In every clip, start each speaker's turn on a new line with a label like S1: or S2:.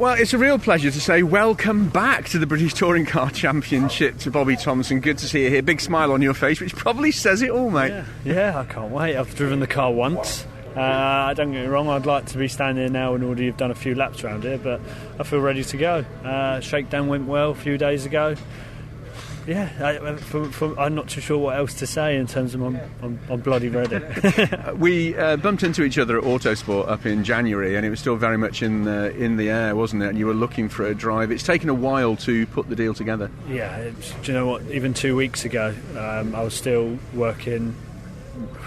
S1: Well, it's a real pleasure to say welcome back to the British Touring Car Championship to Bobby Thompson. Good to see you here. Big smile on your face, which probably says it all, mate.
S2: Yeah, I can't wait. I've driven the car once. Don't get me wrong, I'd like to be standing here now and already have done a few laps around here, but I feel ready to go. Shakedown went well a few days ago. Yeah, I'm not too sure what else to say in terms of I'm bloody ready.
S1: We bumped into each other at Autosport up in January, and it was still very much in the air, wasn't it? And you were looking for a drive. It's taken a while to put the deal together.
S2: Yeah, do you know what? Even 2 weeks ago, I was still working.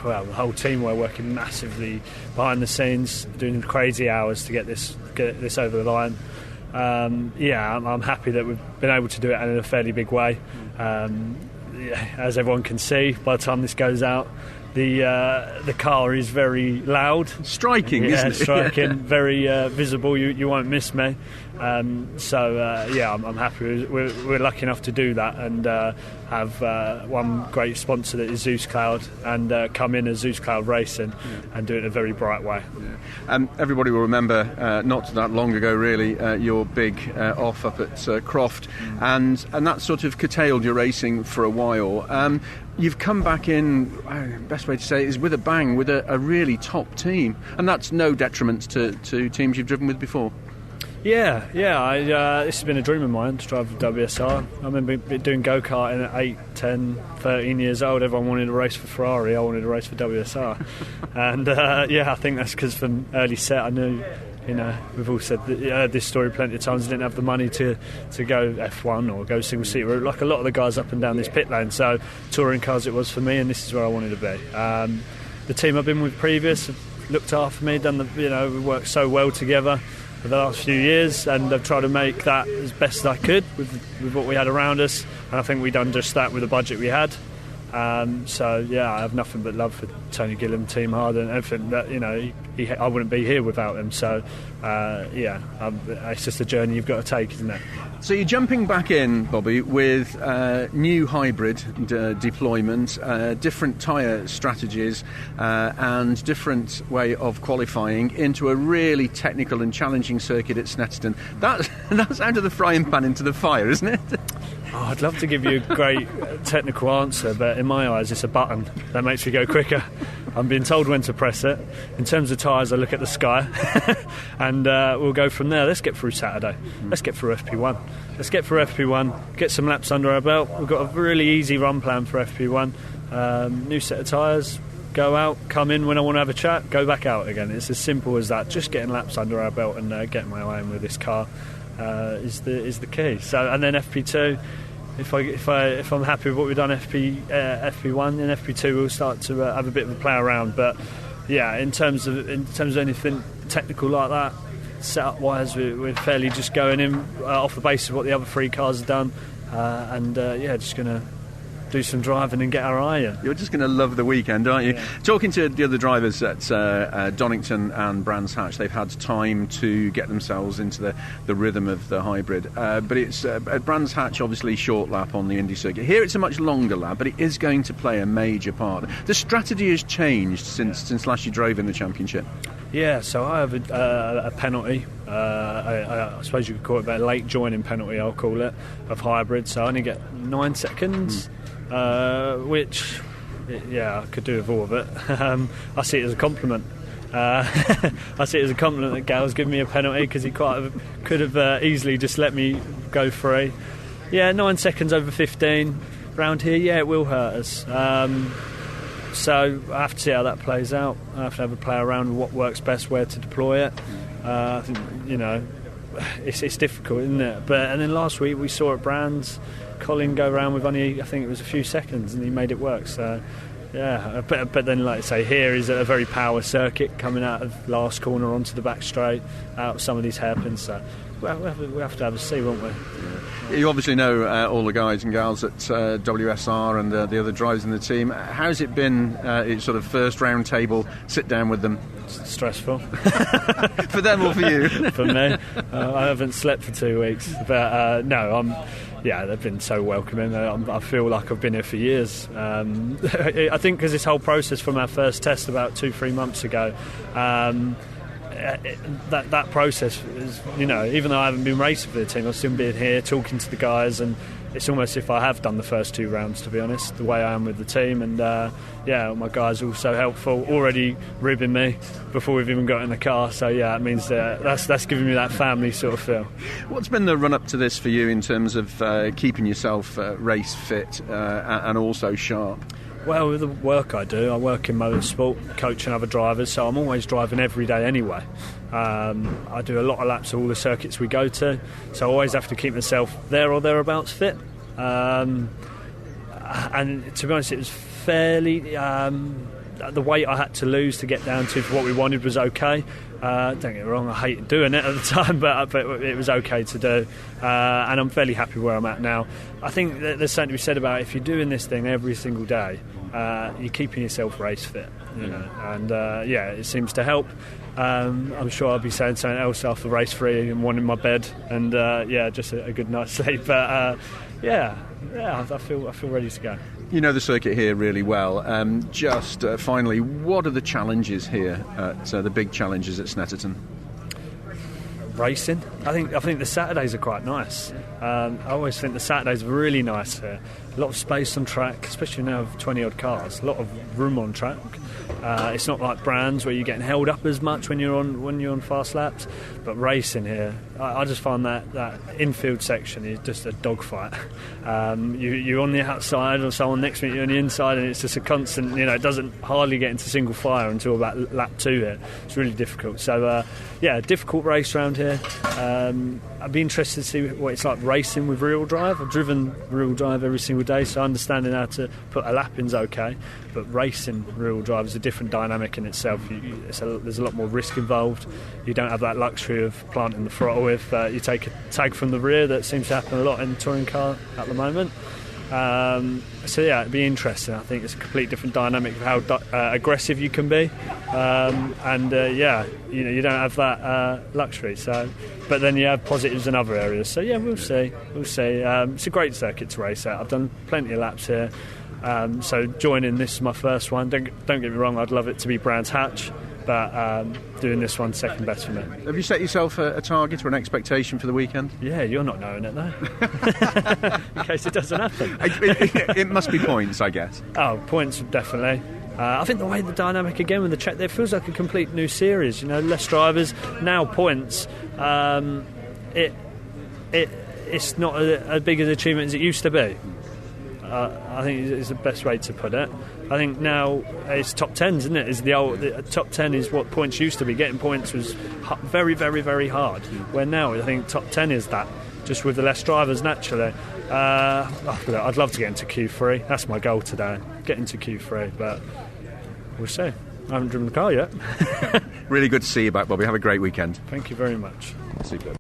S2: Well, the whole team were working massively behind the scenes, doing crazy hours to get this over the line. I'm happy that we've been able to do it in a fairly big way. As everyone can see, by the time this goes out, the car is very loud,
S1: striking, isn't it?
S2: Striking, very visible. You won't miss me. I'm happy. We're lucky enough to do that and have one great sponsor that is Zeus Cloud, and come in as Zeus Cloud Racing and do it in a very bright way.
S1: Everybody will remember not that long ago, really, your big off up at Croft, and that sort of curtailed your racing for a while. You've come back in, best way to say it is with a bang, with a really top team, and that's no detriment to teams you've driven with before.
S2: Yeah. This has been a dream of mine to drive the WSR. I remember doing go-karting at 8, 10, 13 years old. Everyone wanted to race for Ferrari. I wanted to race for WSR. And I think that's because from early set I knew, we've all said this story plenty of times. I didn't have the money to go F1 or go single seat route like a lot of the guys up and down this pit lane. So touring cars it was for me, and this is where I wanted to be. The team I've been with previous have looked after me, we worked so well together for the last few years, and I've tried to make that as best as I could with what we had around us, and I think we've done just that with the budget we had. I have nothing but love for Tony Gilliam, Team Hard, and everything that I wouldn't be here without them. So it's just a journey you've got to take, isn't it?
S1: So you're jumping back in, Bobby, with new hybrid deployment, different tyre strategies, and different way of qualifying into a really technical and challenging circuit at Snetterton. That's out of the frying pan into the fire, isn't it?
S2: Oh, I'd love to give you a great technical answer, but in my eyes it's a button that makes me go quicker. I'm being told when to press it. In terms of tyres, I look at the sky and we'll go from there. Let's get through Saturday. Let's get through FP1. Get some laps under our belt. We've got a really easy run plan for FP1. New set of tyres, go out, come in when I want to have a chat, go back out again. It's as simple as that. Just getting laps under our belt and getting my way in with this car is the key. So, and then FP2, if I'm happy with what we've done FP1, and FP2 we'll start to have a bit of a play around. But yeah, in terms of anything technical like that, setup wise, we're fairly just going in off the basis of what the other three cars have done, just going to do some driving and get our eye in. You're
S1: just going to love the weekend, aren't you?
S2: Yeah.
S1: Talking to the other drivers at Donington and Brands Hatch, they've had time to get themselves into the rhythm of the hybrid. But it's at Brands Hatch, obviously short lap on the Indy circuit. Here it's a much longer lap, but it is going to play a major part. The strategy has changed since last you drove in the championship.
S2: Yeah, so I have a penalty. I suppose you could call it a late joining penalty, I'll call it, of hybrid. So I only get 9 seconds. Which, I could do with all of it. I see it as a compliment. That Gal's given me a penalty because he could have easily just let me go free. 9 seconds over 15 round here. It will hurt us. So I have to see how that plays out. I have to have a play around with what works best, where to deploy it. I think it's difficult, isn't it? And then last week we saw at Brands, Colin go around with only, I think it was a few seconds, and he made it work. So but then, like I say, here is a very power circuit coming out of last corner onto the back straight, out of some of these hairpins. So we have to have a see, won't we?
S1: Yeah. You obviously know all the guys and gals at WSR and the other drivers in the team. How's it been? Sort of first round table, sit down with them.
S2: Stressful.
S1: For them or for you?
S2: For me. I haven't slept for 2 weeks, but they've been so welcoming. I feel like I've been here for years. I think because this whole process from our first test about 2-3 months ago, that process is, even though I haven't been racing for the team, I've still been here talking to the guys, and it's almost if I have done the first 2 rounds, to be honest, the way I am with the team. And my guys are also helpful, already ribbing me before we've even got in the car. So it means that's giving me that family sort of feel.
S1: What's been the run up to this for you in terms of keeping yourself race fit and also sharp?
S2: Well, with the work I do, I work in motorsport, coaching other drivers, so I'm always driving every day anyway. I do a lot of laps of all the circuits we go to, so I always have to keep myself there or thereabouts fit. And to be honest, it was fairly... the weight I had to lose to get down to for what we wanted was okay. Don't get me wrong, I hated doing it at the time, but it was okay to do. And I'm fairly happy where I'm at now. I think that there's something to be said about if you're doing this thing every single day, you're keeping yourself race fit, and it seems to help. I'm sure I'll be saying something else after race 3 and one in my bed, and just a good night's sleep. But I feel ready to go.
S1: You know the circuit here really well. Finally, what are the challenges here at the big challenges at Snetterton?
S2: Racing. I think the Saturdays are quite nice. I always think the Saturdays are really nice here. A lot of space on track, especially now with 20 odd cars. A lot of room on track. It's not like Brands where you're getting held up as much when you're on fast laps. But racing here, I just find that infield section is just a dogfight. You're on the outside or someone next to you on the inside, and it's just a constant. It doesn't hardly get into single fire until about lap 2 here. It's really difficult. So difficult race round here. I'd be interested to see what it's like racing with real drive. I've driven real drive every single day, so understanding how to put a lap in's okay, but racing real drive is a different dynamic in itself. There's a lot more risk involved. You don't have that luxury of planting the throttle if you take a tag from the rear. That seems to happen a lot in the touring car at the moment. It'd be interesting. I think it's a completely different dynamic of how aggressive you can be, you don't have that luxury. So, but then you have positives in other areas. So we'll see. It's a great circuit to race at. I've done plenty of laps here. So joining this is my first one. Don't get me wrong. I'd love it to be Brands Hatch, but doing this one second best for me.
S1: Have you set yourself a target or an expectation for the weekend?
S2: Yeah, you're not knowing it though. In case it doesn't happen.
S1: It must be points, I guess.
S2: Oh, points definitely. I think the way the dynamic again with the check there feels like a complete new series. Less drivers, now points. It's not as big an achievement as it used to be. I think is the best way to put it. I think now it's top 10s, isn't it? The top 10 is what points used to be. Getting points was very, very, very hard. Where now I think top 10 is that, just with the less drivers naturally. I'd love to get into Q3. That's my goal today. Get into Q3, but we'll see. I haven't driven the car yet.
S1: Really good to see you back, Bobby. Have a great weekend.
S2: Thank you very much.
S1: Super.